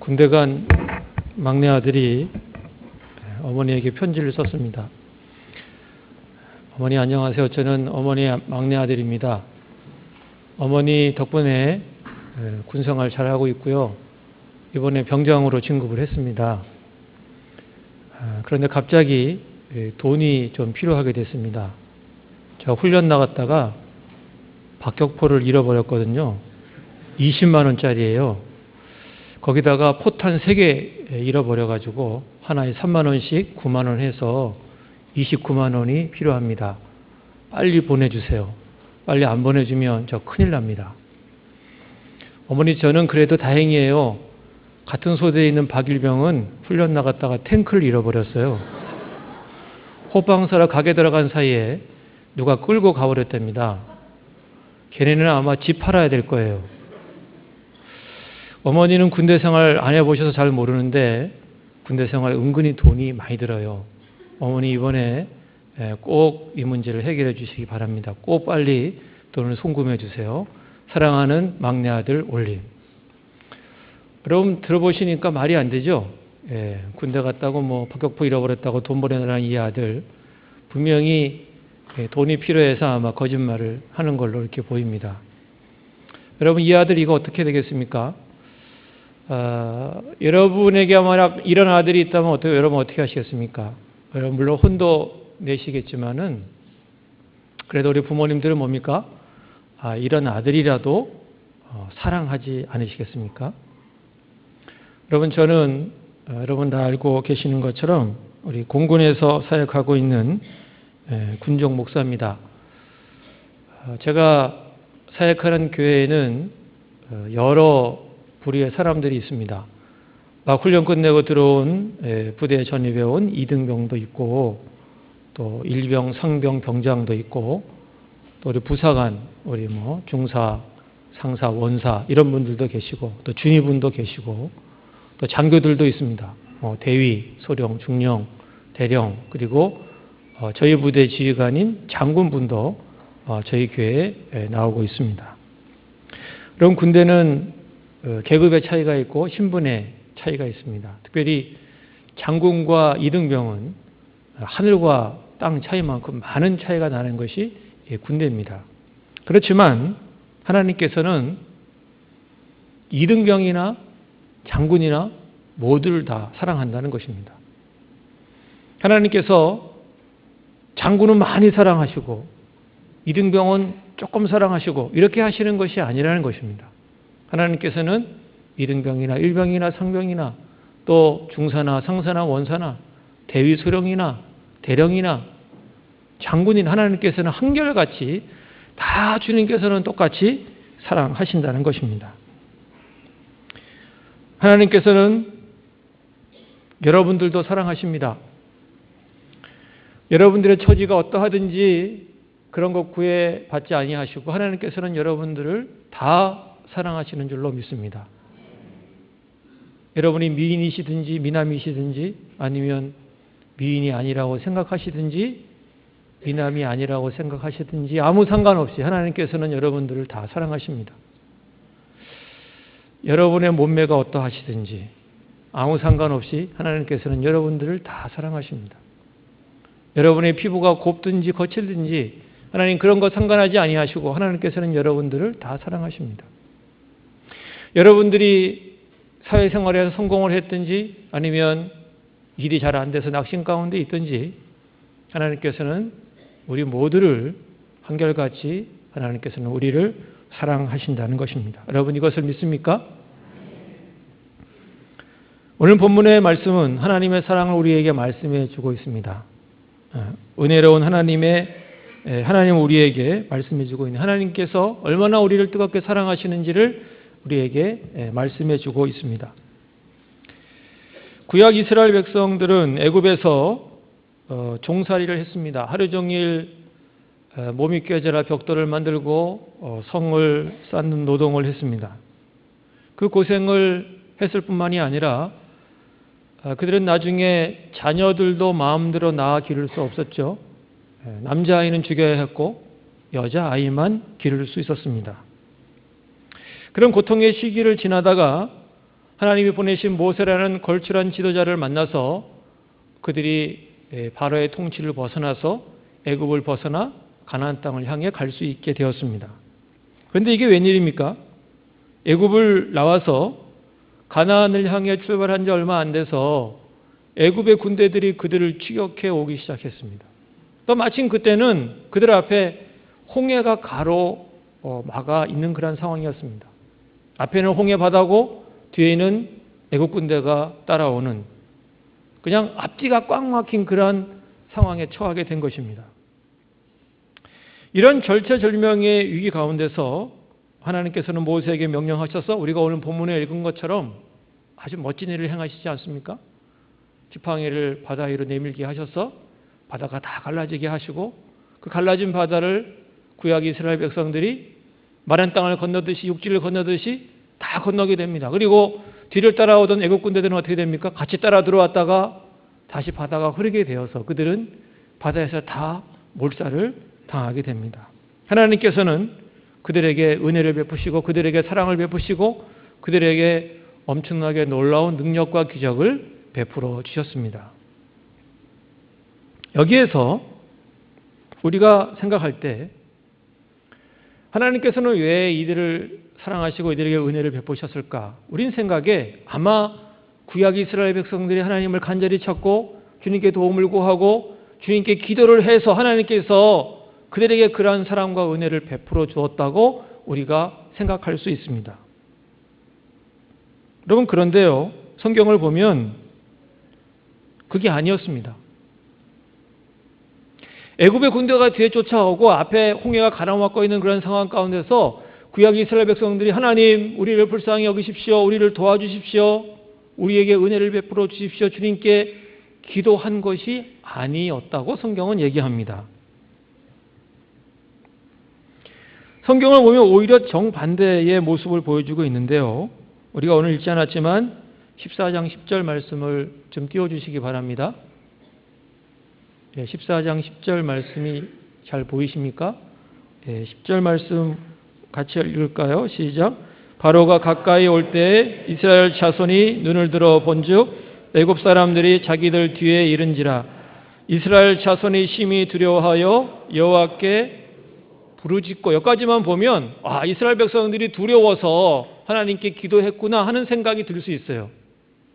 군대 간 막내 아들이 어머니에게 편지를 썼습니다. 어머니 안녕하세요. 저는 어머니의 막내 아들입니다. 어머니 덕분에 군생활 잘하고 있고요. 이번에 병장으로 진급을 했습니다. 그런데 갑자기 돈이 좀 필요하게 됐습니다. 제가 훈련 나갔다가 박격포를 잃어버렸거든요. 20만 원짜리예요. 거기다가 포탄 3개 잃어버려가지고 하나에 3만 원씩 9만 원 해서 29만 원이 필요합니다. 빨리 보내주세요. 빨리 안 보내주면 저 큰일 납니다. 어머니 저는 그래도 다행이에요. 같은 소대에 있는 박일병은 훈련 나갔다가 탱크를 잃어버렸어요. 호빵사라 가게 들어간 사이에 누가 끌고 가버렸답니다. 걔네는 아마 집 팔아야 될 거예요. 어머니는 군대 생활 안 해보셔서 잘 모르는데 군대 생활 은근히 돈이 많이 들어요. 어머니 이번에 꼭 이 문제를 해결해 주시기 바랍니다. 꼭 빨리 돈을 송금해 주세요. 사랑하는 막내 아들 올림. 여러분 들어보시니까 말이 안 되죠? 군대 갔다고 뭐 박격포 잃어버렸다고 돈 보내라는 이 아들 분명히 돈이 필요해서 아마 거짓말을 하는 걸로 이렇게 보입니다. 여러분 이 아들 이거 어떻게 되겠습니까? 여러분에게 만약 이런 아들이 있다면 여러분 어떻게 하시겠습니까? 여러분 물론 혼도 내시겠지만은 그래도 우리 부모님들은 뭡니까? 이런 아들이라도 사랑하지 않으시겠습니까? 여러분 저는 여러분 다 알고 계시는 것처럼 우리 공군에서 사역하고 있는 군종 목사입니다. 제가 사역하는 교회에는 여러 부류의 사람들이 있습니다. 막 훈련 끝내고 들어온 부대에 전입해온 이등병도 있고 또 일병, 상병, 병장도 있고 또 우리 부사관, 우리 뭐 중사, 상사, 원사 이런 분들도 계시고 또 준위분도 계시고 또 장교들도 있습니다. 대위, 소령, 중령, 대령 그리고 저희 부대 지휘관인 장군분도 저희 교회에 나오고 있습니다. 그럼 군대는 계급의 차이가 있고 신분의 차이가 있습니다. 특별히 장군과 이등병은 하늘과 땅 차이만큼 많은 차이가 나는 것이 군대입니다. 그렇지만 하나님께서는 이등병이나 장군이나 모두를 다 사랑한다는 것입니다. 하나님께서 장군은 많이 사랑하시고 이등병은 조금 사랑하시고 이렇게 하시는 것이 아니라는 것입니다. 하나님께서는 이등병이나 일병이나 상병이나 또 중사나 상사나 원사나 대위 소령이나 대령이나 장군인 하나님께서는 한결같이 다 주님께서는 똑같이 사랑하신다는 것입니다. 하나님께서는 여러분들도 사랑하십니다. 여러분들의 처지가 어떠하든지 그런 것 구애받지 아니하시고 하나님께서는 여러분들을 다 사랑하시는 줄로 믿습니다. 여러분이 미인이시든지 미남이시든지 아니면 미인이 아니라고 생각하시든지 미남이 아니라고 생각하시든지 아무 상관없이 하나님께서는 여러분들을 다 사랑하십니다. 여러분의 몸매가 어떠하시든지 아무 상관없이 하나님께서는 여러분들을 다 사랑하십니다. 여러분의 피부가 곱든지 거칠든지 하나님 그런 거 상관하지 아니하시고 하나님께서는 여러분들을 다 사랑하십니다. 여러분들이 사회생활에서 성공을 했든지 아니면 일이 잘 안 돼서 낙심 가운데 있든지 하나님께서는 우리 모두를 한결같이 하나님께서는 우리를 사랑하신다는 것입니다. 여러분 이것을 믿습니까? 오늘 본문의 말씀은 하나님의 사랑을 우리에게 말씀해 주고 있습니다. 은혜로운 하나님 우리에게 말씀해 주고 있는 하나님께서 얼마나 우리를 뜨겁게 사랑하시는지를 우리에게 말씀해 주고 있습니다. 구약 이스라엘 백성들은 애굽에서 종살이를 했습니다. 하루 종일 몸이 깨져라 벽돌을 만들고 성을 쌓는 노동을 했습니다. 그 고생을 했을 뿐만이 아니라 그들은 나중에 자녀들도 마음대로 낳아 기를 수 없었죠. 남자아이는 죽여야 했고 여자아이만 기를 수 있었습니다. 그런 고통의 시기를 지나다가 하나님이 보내신 모세라는 걸출한 지도자를 만나서 그들이 바로의 통치를 벗어나서 애굽을 벗어나 가나안 땅을 향해 갈 수 있게 되었습니다. 그런데 이게 웬일입니까? 애굽을 나와서 가나안을 향해 출발한 지 얼마 안 돼서 애굽의 군대들이 그들을 추격해 오기 시작했습니다. 또 마침 그때는 그들 앞에 홍해가 가로막아 있는 그런 상황이었습니다. 앞에는 홍해 바다고 뒤에는 애국 군대가 따라오는 그냥 앞뒤가 꽉 막힌 그런 상황에 처하게 된 것입니다. 이런 절체절명의 위기 가운데서 하나님께서는 모세에게 명령하셔서 우리가 오늘 본문에 읽은 것처럼 아주 멋진 일을 행하시지 않습니까? 지팡이를 바다 위로 내밀게 하셔서 바다가 다 갈라지게 하시고 그 갈라진 바다를 구약 이스라엘 백성들이 마른 땅을 건너듯이 육지를 건너듯이 다 건너게 됩니다. 그리고 뒤를 따라오던 애국 군대들은 어떻게 됩니까? 같이 따라 들어왔다가 다시 바다가 흐르게 되어서 그들은 바다에서 다 몰살을 당하게 됩니다. 하나님께서는 그들에게 은혜를 베푸시고 그들에게 사랑을 베푸시고 그들에게 엄청나게 놀라운 능력과 기적을 베풀어 주셨습니다. 여기에서 우리가 생각할 때 하나님께서는 왜 이들을 사랑하시고 이들에게 은혜를 베푸셨을까? 우린 생각에 아마 구약 이스라엘 백성들이 하나님을 간절히 찾고 주님께 도움을 구하고 주님께 기도를 해서 하나님께서 그들에게 그러한 사랑과 은혜를 베풀어 주었다고 우리가 생각할 수 있습니다. 여러분 그런데요, 성경을 보면 그게 아니었습니다. 애굽의 군대가 뒤에 쫓아오고 앞에 홍해가 가로막고 있는 그런 상황 가운데서 구약 이스라엘 백성들이 하나님 우리를 불쌍히 여기십시오. 우리를 도와주십시오. 우리에게 은혜를 베풀어 주십시오. 주님께 기도한 것이 아니었다고 성경은 얘기합니다. 성경을 보면 오히려 정반대의 모습을 보여주고 있는데요. 우리가 오늘 읽지 않았지만 14장 10절 말씀을 좀 띄워주시기 바랍니다. 14장 10절 말씀이 잘 보이십니까? 10절 말씀 같이 읽을까요? 시작. 바로가 가까이 올 때에 이스라엘 자손이 눈을 들어 본즉 애굽 사람들이 자기들 뒤에 이른지라. 이스라엘 자손이 심히 두려워하여 여호와께 부르짖고, 여기까지만 보면 이스라엘 백성들이 두려워서 하나님께 기도했구나 하는 생각이 들 수 있어요.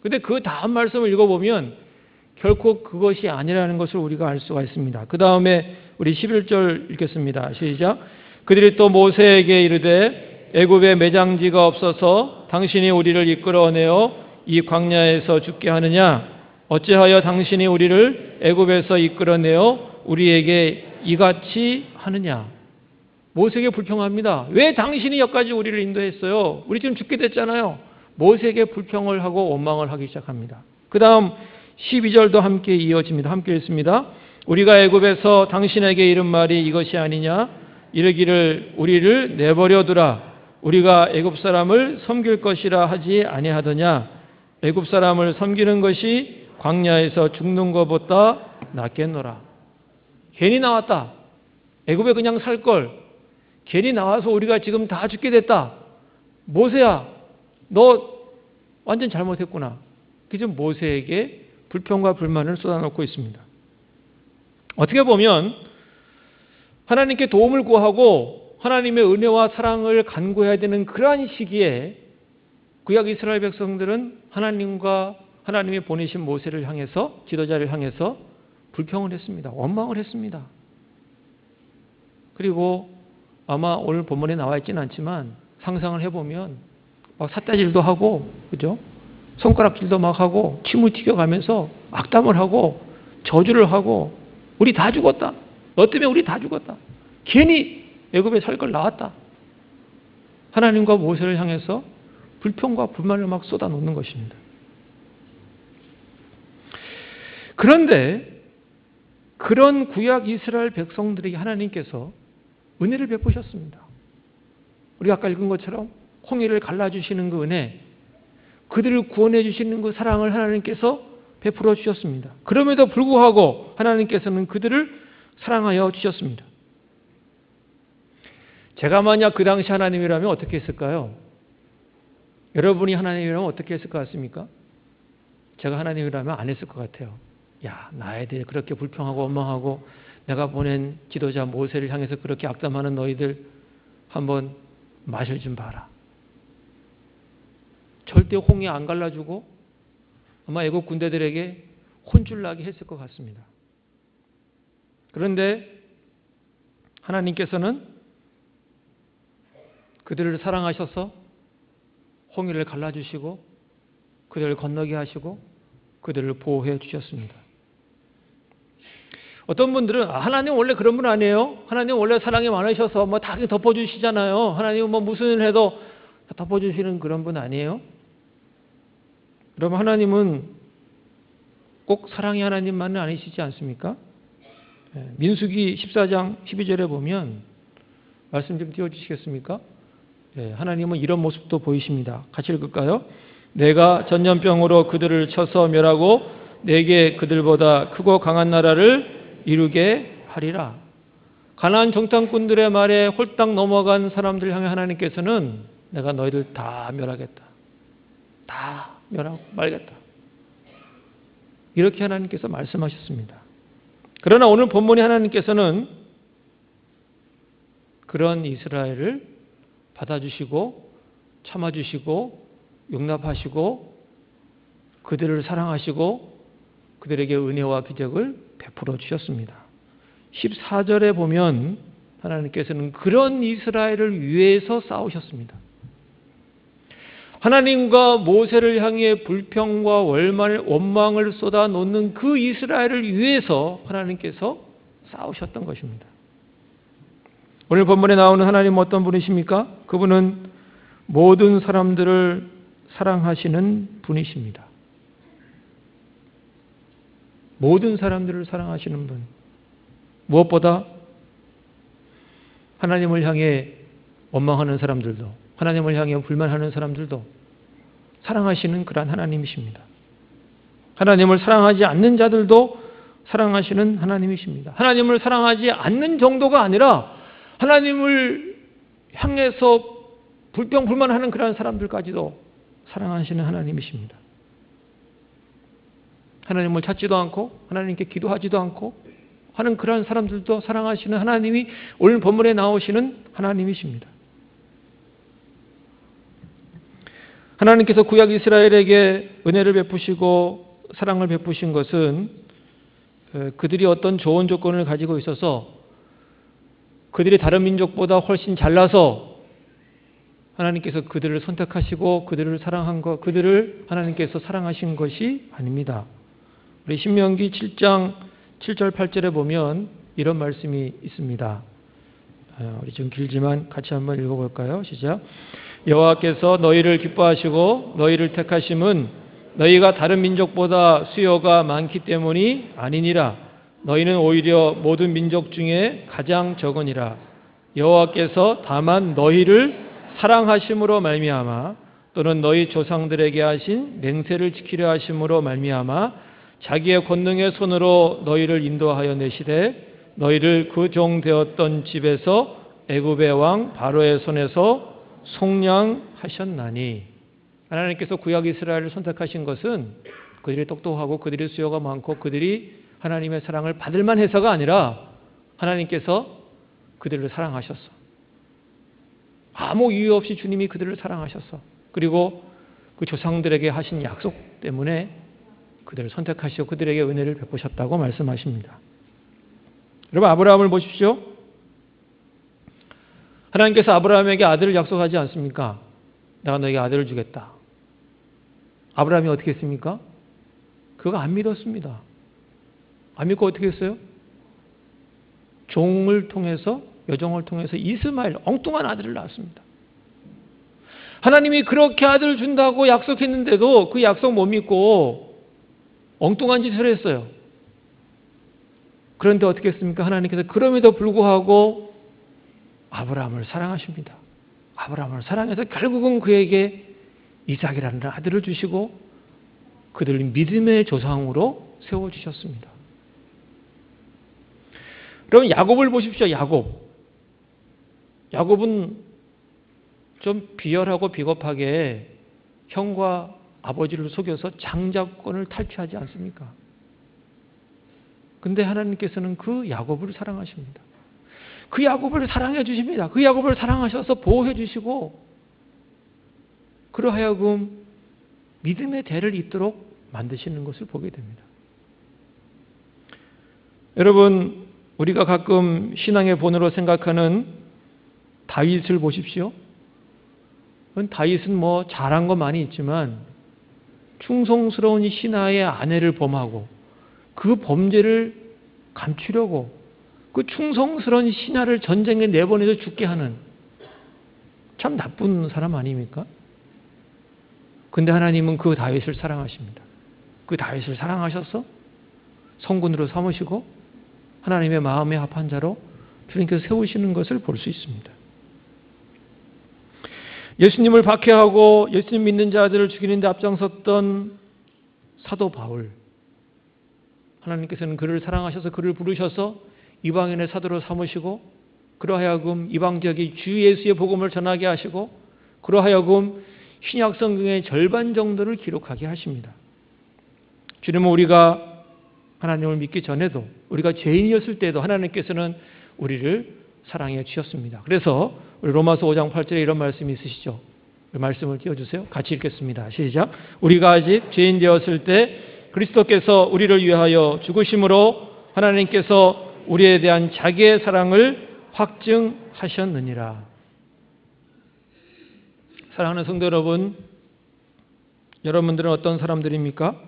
근데 그 다음 말씀을 읽어보면 결코 그것이 아니라는 것을 우리가 알 수가 있습니다. 그 다음에 우리 11절 읽겠습니다. 시작. 그들이 또 모세에게 이르되 애굽에 매장지가 없어서 당신이 우리를 이끌어내어 이 광야에서 죽게 하느냐? 어찌하여 당신이 우리를 애굽에서 이끌어내어 우리에게 이같이 하느냐? 모세에게 불평합니다. 왜 당신이 여기까지 우리를 인도했어요? 우리 지금 죽게 됐잖아요. 모세에게 불평을 하고 원망을 하기 시작합니다. 그 다음 12절도 함께 이어집니다. 함께 읽습니다. 우리가 애굽에서 당신에게 이른 말이 이것이 아니냐? 이르기를 우리를 내버려 두라. 우리가 애굽 사람을 섬길 것이라 하지 아니하더냐? 애굽 사람을 섬기는 것이 광야에서 죽는 것보다 낫겠노라. 괜히 나왔다. 애굽에 그냥 살 걸. 괜히 나와서 우리가 지금 다 죽게 됐다. 모세야, 너 완전 잘못했구나. 그래서 모세에게 불평과 불만을 쏟아놓고 있습니다. 어떻게 보면 하나님께 도움을 구하고 하나님의 은혜와 사랑을 간구해야 되는 그러한 시기에 구약 이스라엘 백성들은 하나님과 하나님이 보내신 모세를 향해서, 지도자를 향해서 불평을 했습니다. 원망을 했습니다. 그리고 아마 오늘 본문에 나와 있지는 않지만 상상을 해보면 막 삿대질도 하고, 그죠? 손가락질도 막 하고, 침을 튀겨가면서 악담을 하고, 저주를 하고, 우리 다 죽었다. 너 때문에 우리 다 죽었다. 괜히 애굽에 살 걸 나왔다. 하나님과 모세를 향해서 불평과 불만을 막 쏟아놓는 것입니다. 그런데 그런 구약 이스라엘 백성들에게 하나님께서 은혜를 베푸셨습니다. 우리가 아까 읽은 것처럼 홍해를 갈라주시는 그 은혜, 그들을 구원해 주시는 그 사랑을 하나님께서 베풀어 주셨습니다. 그럼에도 불구하고 하나님께서는 그들을 사랑하여 주셨습니다. 제가 만약 그 당시 하나님이라면 어떻게 했을까요? 여러분이 하나님이라면 어떻게 했을 것 같습니까? 제가 하나님이라면 안 했을 것 같아요. 야, 나에 대해 그렇게 불평하고 원망하고 내가 보낸 지도자 모세를 향해서 그렇게 악담하는 너희들 한번 맛을 좀 봐라. 절대 홍해 안 갈라주고 아마 애국 군대들에게 혼쭐 나게 했을 것 같습니다. 그런데 하나님께서는 그들을 사랑하셔서 홍해를 갈라주시고 그들을 건너게 하시고 그들을 보호해 주셨습니다. 어떤 분들은 하나님 원래 그런 분 아니에요? 하나님 원래 사랑이 많으셔서 다 덮어주시잖아요. 하나님은 무슨 일을 해도 덮어주시는 그런 분 아니에요? 그럼 하나님은 꼭 사랑의 하나님만은 아니시지 않습니까? 민수기 14장 12절에 보면 말씀 좀 띄워주시겠습니까? 하나님은 이런 모습도 보이십니다. 같이 읽을까요? 내가 전염병으로 그들을 쳐서 멸하고 내게 그들보다 크고 강한 나라를 이루게 하리라. 가나안 정탐꾼들의 말에 홀딱 넘어간 사람들 향해 하나님께서는 내가 너희들 다 멸하겠다. 다 멸하고 말겠다. 이렇게 하나님께서 말씀하셨습니다. 그러나 오늘 본문에 하나님께서는 그런 이스라엘을 받아주시고 참아주시고 용납하시고 그들을 사랑하시고 그들에게 은혜와 기적을 베풀어 주셨습니다. 14절에 보면 하나님께서는 그런 이스라엘을 위해서 싸우셨습니다. 하나님과 모세를 향해 불평과 원망을 쏟아놓는 그 이스라엘을 위해서 하나님께서 싸우셨던 것입니다. 오늘 본문에 나오는 하나님은 어떤 분이십니까? 그분은 모든 사람들을 사랑하시는 분이십니다. 모든 사람들을 사랑하시는 분. 무엇보다 하나님을 향해 원망하는 사람들도, 하나님을 향해 불만하는 사람들도 사랑하시는 그러한 하나님이십니다. 하나님을 사랑하지 않는 자들도 사랑하시는 하나님이십니다. 하나님을 사랑하지 않는 정도가 아니라 하나님을 향해서 불평, 불만하는 그러한 사람들까지도 사랑하시는 하나님이십니다. 하나님을 찾지도 않고 하나님께 기도하지도 않고 하는 그러한 사람들도 사랑하시는 하나님이 오늘 본문에 나오시는 하나님이십니다. 하나님께서 구약 이스라엘에게 은혜를 베푸시고 사랑을 베푸신 것은 그들이 어떤 좋은 조건을 가지고 있어서 그들이 다른 민족보다 훨씬 잘나서 하나님께서 그들을 선택하시고 그들을 사랑한 것, 그들을 하나님께서 사랑하신 것이 아닙니다. 우리 신명기 7장 7절 8절에 보면 이런 말씀이 있습니다. 우리 좀 길지만 같이 한번 읽어볼까요? 시작. 여호와께서 너희를 기뻐하시고 너희를 택하심은 너희가 다른 민족보다 수요가 많기 때문이 아니니라. 너희는 오히려 모든 민족 중에 가장 적으니라. 여호와께서 다만 너희를 사랑하심으로 말미암아 또는 너희 조상들에게 하신 맹세를 지키려 하심으로 말미암아 자기의 권능의 손으로 너희를 인도하여 내시되 너희를 그 종 되었던 집에서 애굽의 왕 바로의 손에서 속량하셨나니. 하나님께서 구약 이스라엘을 선택하신 것은 그들이 똑똑하고 그들이 수요가 많고 그들이 하나님의 사랑을 받을 만해서가 아니라 하나님께서 그들을 사랑하셨어. 아무 이유 없이 주님이 그들을 사랑하셨어. 그리고 그 조상들에게 하신 약속 때문에 그들을 선택하시고 그들에게 은혜를 베푸셨다고 말씀하십니다. 여러분, 아브라함을 보십시오. 하나님께서 아브라함에게 아들을 약속하지 않습니까? 내가 너에게 아들을 주겠다. 아브라함이 어떻게 했습니까? 그거 안 믿었습니다. 안 믿고 어떻게 했어요? 종을 통해서, 여종을 통해서 이스마엘, 엉뚱한 아들을 낳았습니다. 하나님이 그렇게 아들을 준다고 약속했는데도 그 약속 못 믿고 엉뚱한 짓을 했어요. 그런데 어떻게 했습니까? 하나님께서 그럼에도 불구하고 아브라함을 사랑하십니다. 아브라함을 사랑해서 결국은 그에게 이삭이라는 아들을 주시고 그들을 믿음의 조상으로 세워주셨습니다. 그럼 야곱을 보십시오. 야곱은 좀 비열하고 비겁하게 형과 아버지를 속여서 장자권을 탈취하지 않습니까? 근데 하나님께서는 그 야곱을 사랑하십니다. 그 야곱을 사랑해 주십니다. 그 야곱을 사랑하셔서 보호해 주시고 그러하여금 믿음의 대를 잇도록 만드시는 것을 보게 됩니다. 여러분, 우리가 가끔 신앙의 본으로 생각하는 다윗을 보십시오. 다윗은 뭐 잘한 거 많이 있지만 충성스러운 신하의 아내를 범하고 그 범죄를 감추려고 그 충성스러운 신하를 전쟁에 내보내서 죽게 하는 참 나쁜 사람 아닙니까? 근데 하나님은 그 다윗을 사랑하십니다. 그 다윗을 사랑하셔서 성군으로 삼으시고 하나님의 마음에 합한 자로 주님께서 세우시는 것을 볼 수 있습니다. 예수님을 박해하고 예수님 믿는 자들을 죽이는 데 앞장섰던 사도 바울, 하나님께서는 그를 사랑하셔서 그를 부르셔서 이방인의 사도로 삼으시고 그러하여금 이방 지역에 주 예수의 복음을 전하게 하시고 그러하여금 신약 성경의 절반 정도를 기록하게 하십니다. 주님은 우리가 하나님을 믿기 전에도 우리가 죄인이었을 때도 하나님께서는 우리를 사랑해 주셨습니다. 그래서 우리 로마서 5장 8절에 이런 말씀이 있으시죠. 그 말씀을 띄워주세요. 같이 읽겠습니다. 시작. 우리가 아직 죄인 되었을 때 그리스도께서 우리를 위하여 죽으심으로 하나님께서 우리에 대한 자기의 사랑을 확증하셨느니라. 사랑하는 성도 여러분, 여러분들은 어떤 사람들입니까?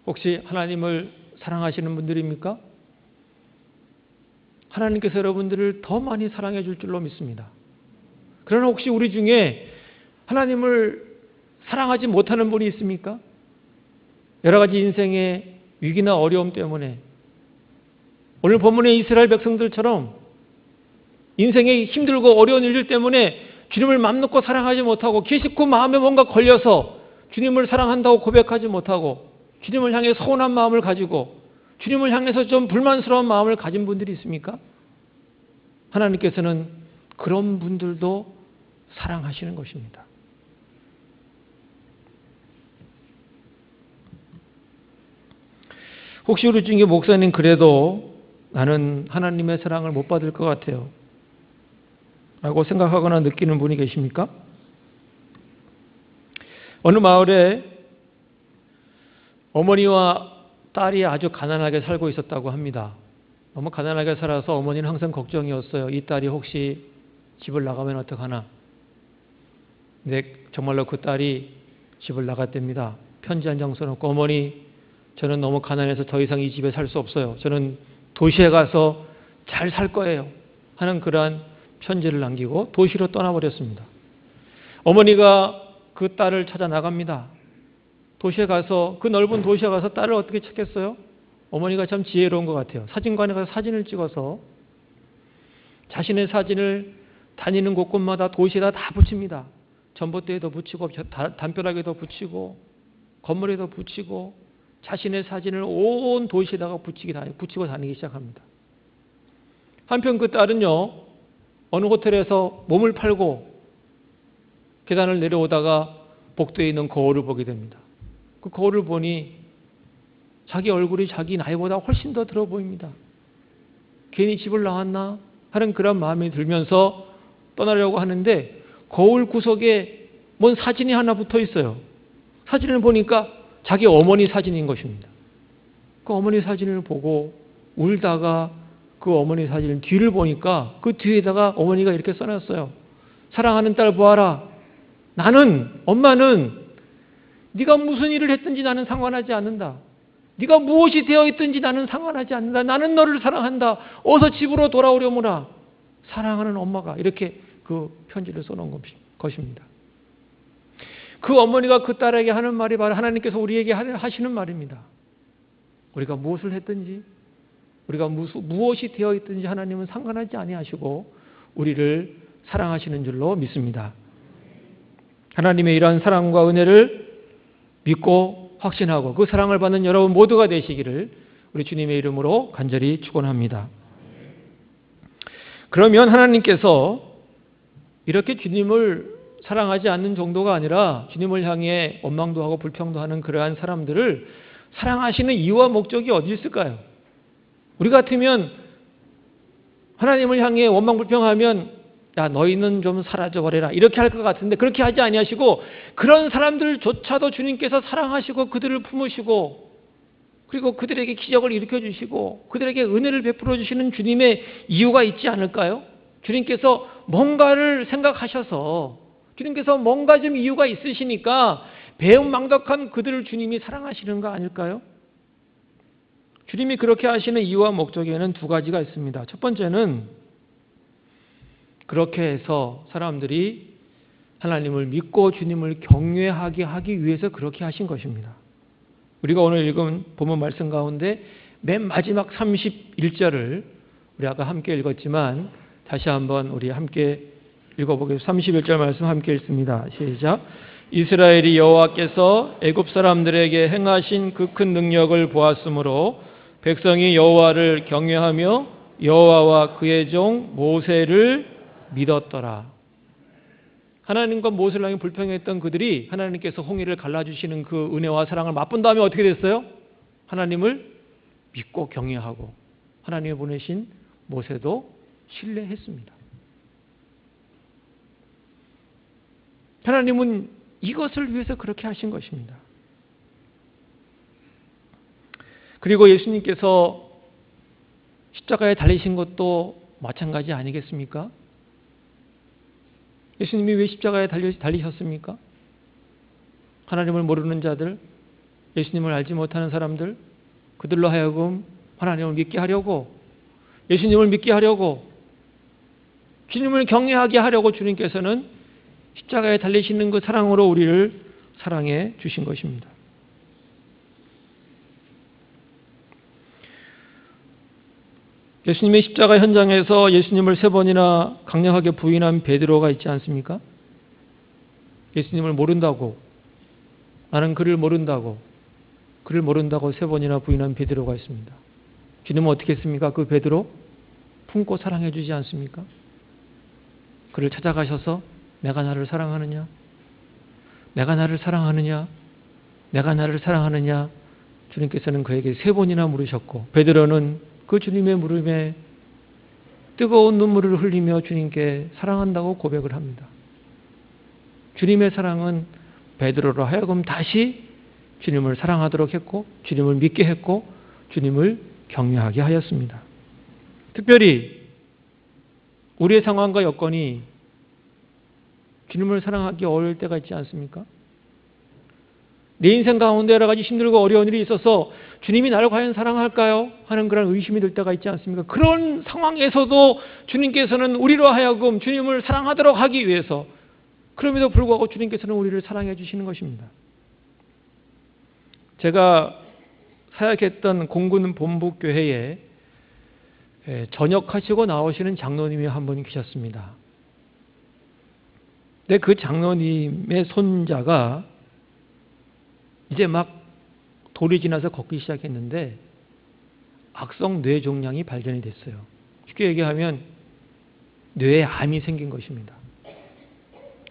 혹시 하나님을 사랑하시는 분들입니까? 하나님께서 여러분들을 더 많이 사랑해 줄 줄로 믿습니다. 그러나 혹시 우리 중에 하나님을 사랑하지 못하는 분이 있습니까? 여러 가지 인생의 위기나 어려움 때문에 오늘 본문의 이스라엘 백성들처럼 인생의 힘들고 어려운 일들 때문에 주님을 맘 놓고 사랑하지 못하고 기식구 마음에 뭔가 걸려서 주님을 사랑한다고 고백하지 못하고 주님을 향해 서운한 마음을 가지고 주님을 향해서 좀 불만스러운 마음을 가진 분들이 있습니까? 하나님께서는 그런 분들도 사랑하시는 것입니다. 혹시 우리 중에 목사님 그래도 나는 하나님의 사랑을 못 받을 것 같아요 라고 생각하거나 느끼는 분이 계십니까? 어느 마을에 어머니와 딸이 아주 가난하게 살고 있었다고 합니다. 너무 가난하게 살아서 어머니는 항상 걱정이었어요. 이 딸이 혹시 집을 나가면 어떡하나. 근데 정말로 그 딸이 집을 나갔답니다. 편지 한 장 써놓고 어머니 저는 너무 가난해서 더 이상 이 집에 살 수 없어요. 저는 도시에 가서 잘 살 거예요. 하는 그러한 편지를 남기고 도시로 떠나버렸습니다. 어머니가 그 딸을 찾아 나갑니다. 도시에 가서 그 넓은 도시에 가서 딸을 어떻게 찾겠어요? 어머니가 참 지혜로운 것 같아요. 사진관에 가서 사진을 찍어서 자신의 사진을 다니는 곳곳마다 도시에다 다 붙입니다. 전봇대에도 붙이고 담벼락에도 붙이고 건물에도 붙이고 자신의 사진을 온 도시에다가 붙이고 다니기 시작합니다. 한편 그 딸은요, 어느 호텔에서 몸을 팔고 계단을 내려오다가 복도에 있는 거울을 보게 됩니다. 그 거울을 보니 자기 얼굴이 자기 나이보다 훨씬 더 들어 보입니다. 괜히 집을 나왔나 하는 그런 마음이 들면서 떠나려고 하는데 거울 구석에 뭔 사진이 하나 붙어 있어요. 사진을 보니까 자기 어머니 사진인 것입니다. 그 어머니 사진을 보고 울다가 그 어머니 사진 뒤를 보니까 그 뒤에다가 어머니가 이렇게 써놨어요. 사랑하는 딸 보아라. 엄마는 네가 무슨 일을 했든지 나는 상관하지 않는다. 네가 무엇이 되어 있든지 나는 상관하지 않는다. 나는 너를 사랑한다. 어서 집으로 돌아오려무나. 사랑하는 엄마가 이렇게 그 편지를 써놓은 것입니다. 그 어머니가 그 딸에게 하는 말이 바로 하나님께서 우리에게 하시는 말입니다. 우리가 무엇을 했든지 우리가 무엇이 되어 있든지 하나님은 상관하지 아니하시고 우리를 사랑하시는 줄로 믿습니다. 하나님의 이러한 사랑과 은혜를 믿고 확신하고 그 사랑을 받는 여러분 모두가 되시기를 우리 주님의 이름으로 간절히 축원합니다. 그러면 하나님께서 이렇게 주님을 사랑하지 않는 정도가 아니라 주님을 향해 원망도 하고 불평도 하는 그러한 사람들을 사랑하시는 이유와 목적이 어디 있을까요? 우리 같으면 하나님을 향해 원망 불평하면 야 너희는 좀 사라져버려라 이렇게 할 것 같은데 그렇게 하지 아니하시고 그런 사람들조차도 주님께서 사랑하시고 그들을 품으시고 그리고 그들에게 기적을 일으켜 주시고 그들에게 은혜를 베풀어 주시는 주님의 이유가 있지 않을까요? 주님께서 뭔가를 생각하셔서 주님께서 뭔가 좀 이유가 있으시니까 배은망덕한 그들을 주님이 사랑하시는 거 아닐까요? 주님이 그렇게 하시는 이유와 목적에는 두 가지가 있습니다. 첫 번째는 그렇게 해서 사람들이 하나님을 믿고 주님을 경외하게 하기 위해서 그렇게 하신 것입니다. 우리가 오늘 읽은 본문 말씀 가운데 맨 마지막 31절을 우리 아까 함께 읽었지만 다시 한번 우리 함께 읽어보겠습니다. 31절 말씀 함께 읽습니다. 시작. 이스라엘이 여호와께서 애굽 사람들에게 행하신 그 큰 능력을 보았으므로 백성이 여호와를 경외하며 여호와와 그의 종 모세를 믿었더라. 하나님과 모세를 향해 불평했던 그들이 하나님께서 홍해를 갈라주시는 그 은혜와 사랑을 맛본 다음에 어떻게 됐어요? 하나님을 믿고 경외하고 하나님이 보내신 모세도 신뢰했습니다. 하나님은 이것을 위해서 그렇게 하신 것입니다. 그리고 예수님께서 십자가에 달리신 것도 마찬가지 아니겠습니까? 예수님이 왜 십자가에 달리셨습니까? 하나님을 모르는 자들, 예수님을 알지 못하는 사람들, 그들로 하여금 하나님을 믿게 하려고, 예수님을 믿게 하려고, 주님을 경외하게 하려고 주님께서는 십자가에 달리시는 그 사랑으로 우리를 사랑해 주신 것입니다. 예수님의 십자가 현장에서 예수님을 3번이나 강력하게 부인한 베드로가 있지 않습니까? 예수님을 모른다고, 나는 그를 모른다고 3번이나 부인한 베드로가 있습니다. 주님은 어떻게 했습니까? 그 베드로 품고 사랑해 주지 않습니까? 그를 찾아가셔서 내가 나를 사랑하느냐? 내가 나를 사랑하느냐? 내가 나를 사랑하느냐? 주님께서는 그에게 3번이나 물으셨고 베드로는 그 주님의 물음에 뜨거운 눈물을 흘리며 주님께 사랑한다고 고백을 합니다. 주님의 사랑은 베드로로 하여금 다시 주님을 사랑하도록 했고 주님을 믿게 했고 주님을 경외하게 하였습니다. 특별히 우리의 상황과 여건이 주님을 사랑하기 어려울 때가 있지 않습니까? 내 인생 가운데 여러 가지 힘들고 어려운 일이 있어서 주님이 나를 과연 사랑할까요? 하는 그런 의심이 들 때가 있지 않습니까? 그런 상황에서도 주님께서는 우리로 하여금 주님을 사랑하도록 하기 위해서 그럼에도 불구하고 주님께서는 우리를 사랑해 주시는 것입니다. 제가 사역했던 공군 본부교회에 전역하시고 나오시는 장로님이 한 분 계셨습니다. 근데 그 장로님의 손자가 이제 막 돌이 지나서 걷기 시작했는데 악성 뇌종양이 발견이 됐어요. 쉽게 얘기하면 뇌에 암이 생긴 것입니다.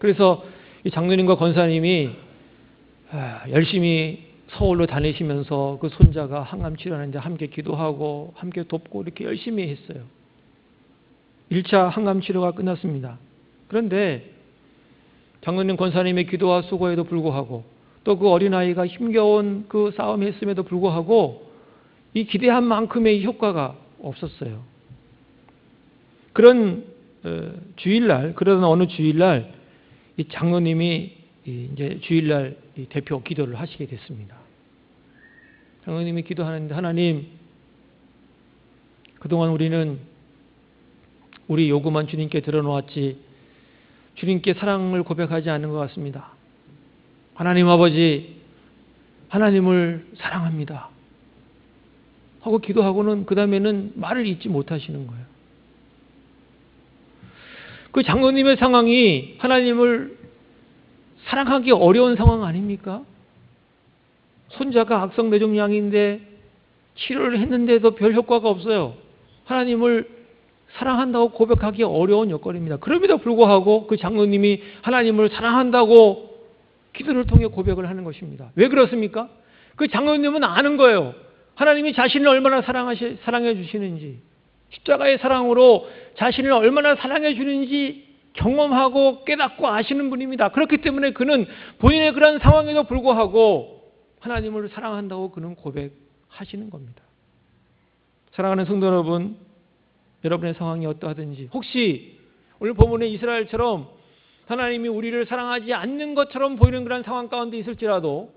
그래서 이 장로님과 권사님이 열심히 서울로 다니시면서 그 손자가 항암 치료하는데 함께 기도하고 함께 돕고 이렇게 열심히 했어요. 1차 항암 치료가 끝났습니다. 그런데 장로님 권사님의 기도와 수고에도 불구하고 또 그 어린아이가 힘겨운 그 싸움을 했음에도 불구하고 이 기대한 만큼의 효과가 없었어요. 그런 그러던 어느 주일날 이 장로님이 이제 주일날 대표 기도를 하시게 됐습니다. 장로님이 기도하는데 하나님, 그동안 우리는 우리 요구만 주님께 들어놓았지 주님께 사랑을 고백하지 않는 것 같습니다. 하나님 아버지, 하나님을 사랑합니다 하고 기도하고는 그 다음에는 말을 잇지 못하시는 거예요. 그 장로님의 상황이 하나님을 사랑하기 어려운 상황 아닙니까? 손자가 악성 뇌종양인데 치료를 했는데도 별 효과가 없어요. 하나님을 사랑한다고 고백하기 어려운 여건입니다. 그럼에도 불구하고 그 장로님이 하나님을 사랑한다고 기도를 통해 고백을 하는 것입니다. 왜 그렇습니까? 그 장로님은 아는 거예요. 하나님이 자신을 얼마나 사랑해 주시는지, 십자가의 사랑으로 자신을 얼마나 사랑해 주는지 경험하고 깨닫고 아시는 분입니다. 그렇기 때문에 그는 본인의 그런 상황에도 불구하고 하나님을 사랑한다고 그는 고백하시는 겁니다. 사랑하는 성도 여러분, 여러분의 상황이 어떠하든지 혹시 오늘 본문의 이스라엘처럼 하나님이 우리를 사랑하지 않는 것처럼 보이는 그런 상황 가운데 있을지라도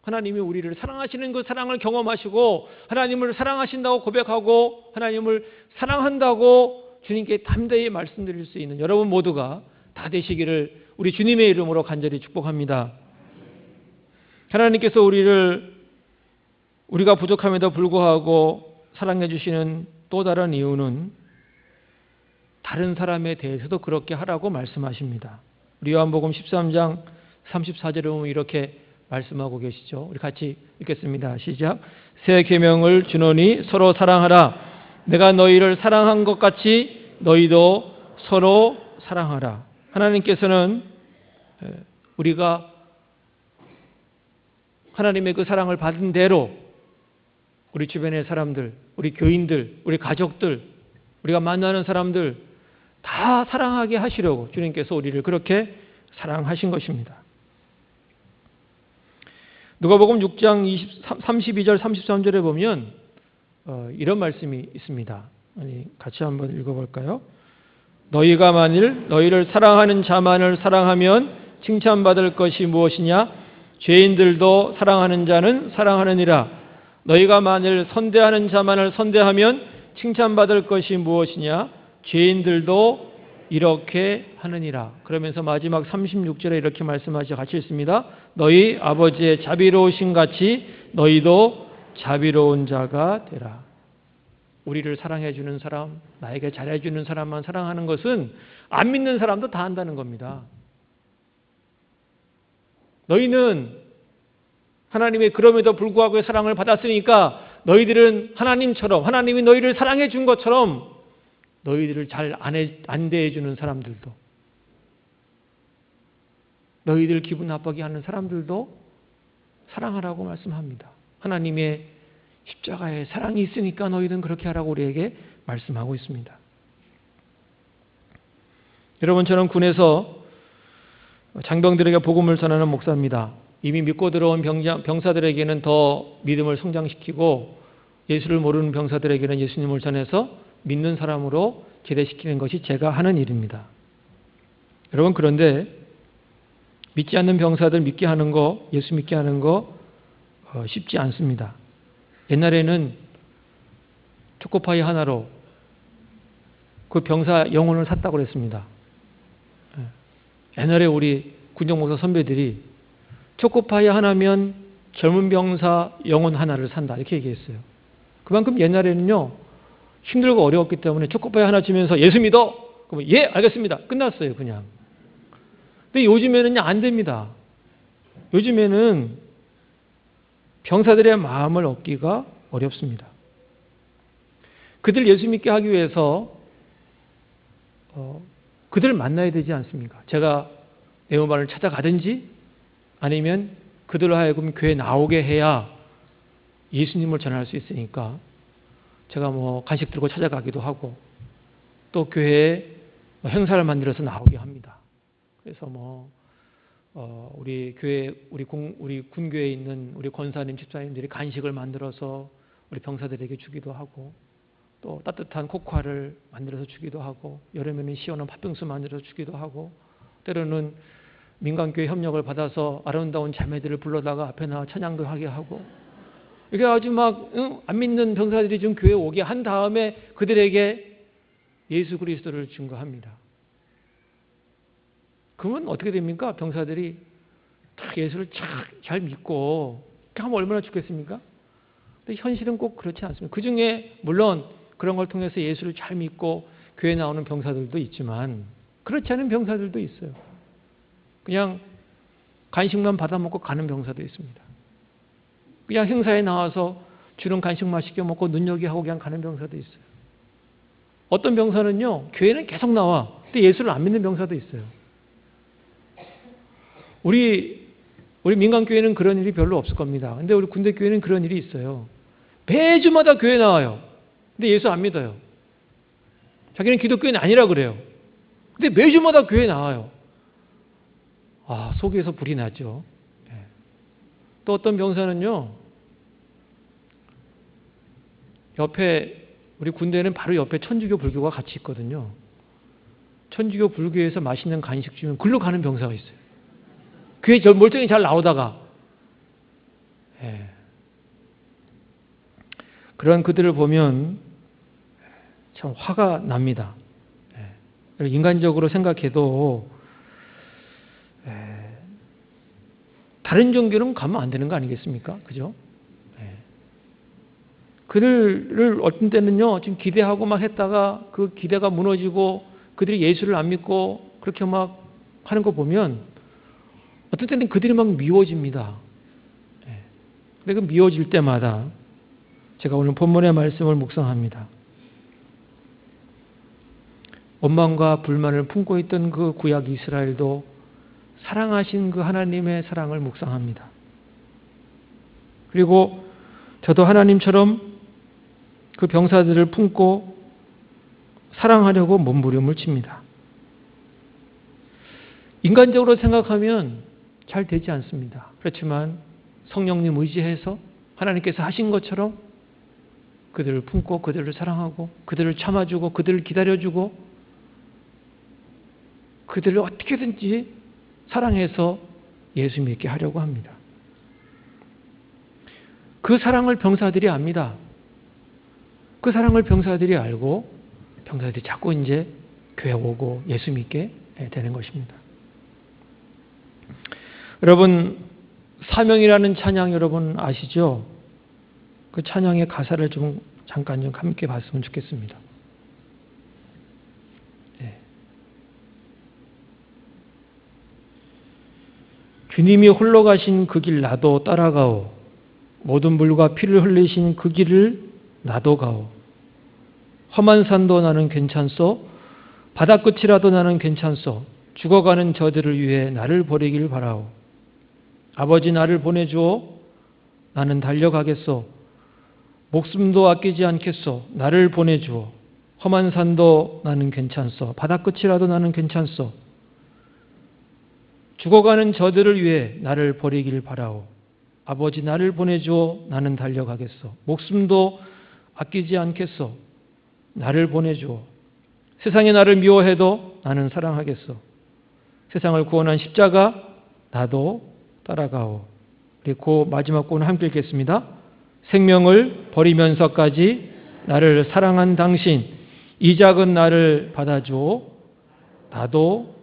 하나님이 우리를 사랑하시는 그 사랑을 경험하시고 하나님을 사랑하신다고 고백하고 하나님을 사랑한다고 주님께 담대히 말씀드릴 수 있는 여러분 모두가 다 되시기를 우리 주님의 이름으로 간절히 축복합니다. 하나님께서 우리가 부족함에도 불구하고 사랑해 주시는 또 다른 이유는 다른 사람에 대해서도 그렇게 하라고 말씀하십니다. 우리 요한복음 13장 34절에 보면 이렇게 말씀하고 계시죠. 우리 같이 읽겠습니다. 시작. 새 계명을 주노니 서로 사랑하라. 내가 너희를 사랑한 것 같이 너희도 서로 사랑하라. 하나님께서는 우리가 하나님의 그 사랑을 받은 대로 우리 주변의 사람들, 우리 교인들, 우리 가족들, 우리가 만나는 사람들 다 사랑하게 하시려고 주님께서 우리를 그렇게 사랑하신 것입니다. 누가복음 6장 32절 33절에 보면 이런 말씀이 있습니다. 같이 한번 읽어볼까요? 너희가 만일 너희를 사랑하는 자만을 사랑하면 칭찬받을 것이 무엇이냐? 죄인들도 사랑하는 자는 사랑하느니라. 너희가 만일 선대하는 자만을 선대하면 칭찬받을 것이 무엇이냐? 죄인들도 이렇게 하느니라. 그러면서 마지막 36절에 이렇게 말씀하시죠. 같이 읽습니다. 너희 아버지의 자비로우신 같이 너희도 자비로운 자가 되라. 우리를 사랑해 주는 사람, 나에게 잘해 주는 사람만 사랑하는 것은 안 믿는 사람도 다 한다는 겁니다. 너희는 하나님의 그럼에도 불구하고 사랑을 받았으니까 너희들은 하나님처럼 하나님이 너희를 사랑해 준 것처럼 너희들을 잘 안 대해주는 사람들도 너희들 기분 나쁘게 하는 사람들도 사랑하라고 말씀합니다. 하나님의 십자가에 사랑이 있으니까 너희들은 그렇게 하라고 우리에게 말씀하고 있습니다. 여러분, 저는 군에서 장병들에게 복음을 전하는 목사입니다. 이미 믿고 들어온 병사들에게는 더 믿음을 성장시키고 예수를 모르는 병사들에게는 예수님을 전해서 믿는 사람으로 제대시키는 것이 제가 하는 일입니다. 여러분, 그런데 믿지 않는 병사들 믿게 하는 거, 예수 믿게 하는 거 쉽지 않습니다. 옛날에는 초코파이 하나로 그 병사 영혼을 샀다고 그랬습니다. 옛날에 우리 군정목사 선배들이 초코파이 하나면 젊은 병사 영혼 하나를 산다 이렇게 얘기했어요. 그만큼 옛날에는요 힘들고 어려웠기 때문에 초코파이 하나 주면서 예수 믿어? 그러면 예 알겠습니다. 끝났어요 그냥. 근데 요즘에는 안 됩니다. 요즘에는 병사들의 마음을 얻기가 어렵습니다. 그들 예수 믿게 하기 위해서 그들을 만나야 되지 않습니까? 제가 네오반을 찾아가든지 아니면 그들로 하여금 교회에 나오게 해야 예수님을 전할 수 있으니까 제가 간식 들고 찾아가기도 하고 또 교회에 행사를 만들어서 나오게 합니다. 그래서 우리 교회 우리 군교회에 있는 우리 권사님 집사님들이 간식을 만들어서 우리 병사들에게 주기도 하고 또 따뜻한 코코아를 만들어서 주기도 하고 여름에는 시원한 팥빙수 만들어서 주기도 하고 때로는 민간교회 협력을 받아서 아름다운 자매들을 불러다가 앞에 나와 찬양도 하게 하고 이게 아주 안 믿는 병사들이 좀 교회에 오게 한 다음에 그들에게 예수 그리스도를 증거합니다. 그러면 어떻게 됩니까? 병사들이 딱 예수를 잘 믿고 하면 얼마나 좋겠습니까? 근데 현실은 꼭 그렇지 않습니다. 그 중에 물론 그런 걸 통해서 예수를 잘 믿고 교회에 나오는 병사들도 있지만 그렇지 않은 병사들도 있어요. 그냥 간식만 받아먹고 가는 병사도 있습니다. 그냥 행사에 나와서 주는 간식 맛있게 먹고 눈여겨하고 그냥 가는 병사도 있어요. 어떤 병사는요, 교회는 계속 나와. 근데 예수를 안 믿는 병사도 있어요. 우리 민간교회는 그런 일이 별로 없을 겁니다. 근데 우리 군대교회는 그런 일이 있어요. 매주마다 교회 나와요. 근데 예수 안 믿어요. 자기는 기독교인이 아니라 그래요. 근데 매주마다 교회 나와요. 아, 속에서 불이 나죠. 또 어떤 병사는요, 옆에, 우리 군대는 바로 옆에 천주교 불교가 같이 있거든요. 천주교 불교에서 맛있는 간식 주면 글로 가는 병사가 있어요. 교회 멀쩡히 잘 나오다가. 그런 그들을 보면 참 화가 납니다. 인간적으로 생각해도 다른 종교는 가면 안 되는 거 아니겠습니까? 그죠? 그들을 어떤 때는요, 지금 기대하고 막 했다가 그 기대가 무너지고 그들이 예수를 안 믿고 그렇게 막 하는 거 보면 어떤 때는 그들이 막 미워집니다. 근데 그 미워질 때마다 제가 오늘 본문의 말씀을 묵상합니다. 원망과 불만을 품고 있던 그 구약 이스라엘도 사랑하신 그 하나님의 사랑을 묵상합니다. 그리고 저도 하나님처럼 그 병사들을 품고 사랑하려고 몸부림을 칩니다. 인간적으로 생각하면 잘 되지 않습니다. 그렇지만 성령님 의지해서 하나님께서 하신 것처럼 그들을 품고 그들을 사랑하고 그들을 참아주고 그들을 기다려주고 그들을 어떻게든지 사랑해서 예수 믿게 하려고 합니다. 그 사랑을 병사들이 압니다. 그 사랑을 병사들이 알고 병사들이 자꾸 이제 교회 오고 예수 믿게 되는 것입니다. 여러분, 사명이라는 찬양 여러분 아시죠? 그 찬양의 가사를 잠깐 함께 봤으면 좋겠습니다. 주님이 홀로 가신 그 길 나도 따라가오. 모든 물과 피를 흘리신 그 길을 나도 가오. 험한 산도 나는 괜찮소. 바다 끝이라도 나는 괜찮소. 죽어가는 저들을 위해 나를 버리길 바라오. 아버지 나를 보내주오. 나는 달려가겠소. 목숨도 아끼지 않겠소. 나를 보내주오. 험한 산도 나는 괜찮소. 바다 끝이라도 나는 괜찮소. 죽어가는 저들을 위해 나를 버리길 바라오. 아버지 나를 보내주오. 나는 달려가겠소. 목숨도 아끼지 않겠소. 나를 보내주오. 세상이 나를 미워해도 나는 사랑하겠소. 세상을 구원한 십자가 나도 따라가오. 그리고 마지막 구는 함께 읽겠습니다. 생명을 버리면서까지 나를 사랑한 당신, 이 작은 나를 받아주오. 나도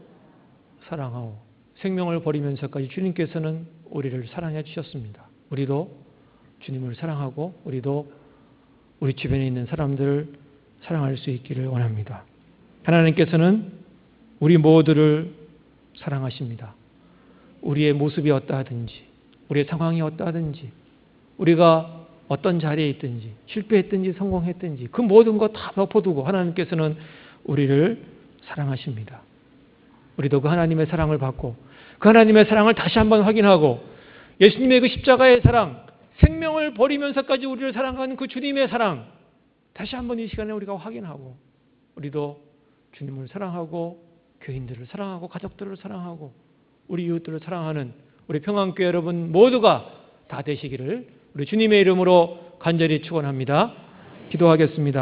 사랑하오. 생명을 버리면서까지 주님께서는 우리를 사랑해 주셨습니다. 우리도 주님을 사랑하고 우리도 우리 주변에 있는 사람들을 사랑할 수 있기를 원합니다. 하나님께서는 우리 모두를 사랑하십니다. 우리의 모습이 어떠하든지 우리의 상황이 어떠하든지 우리가 어떤 자리에 있든지 실패했든지 성공했든지 그 모든 것 다 덮어두고 하나님께서는 우리를 사랑하십니다. 우리도 그 하나님의 사랑을 받고 그 하나님의 사랑을 다시 한번 확인하고 예수님의 그 십자가의 사랑, 생명을 버리면서까지 우리를 사랑하는 그 주님의 사랑 다시 한번 이 시간에 우리가 확인하고 우리도 주님을 사랑하고 교인들을 사랑하고 가족들을 사랑하고 우리 이웃들을 사랑하는 우리 평안교회 여러분 모두가 다 되시기를 우리 주님의 이름으로 간절히 축원합니다. 기도하겠습니다.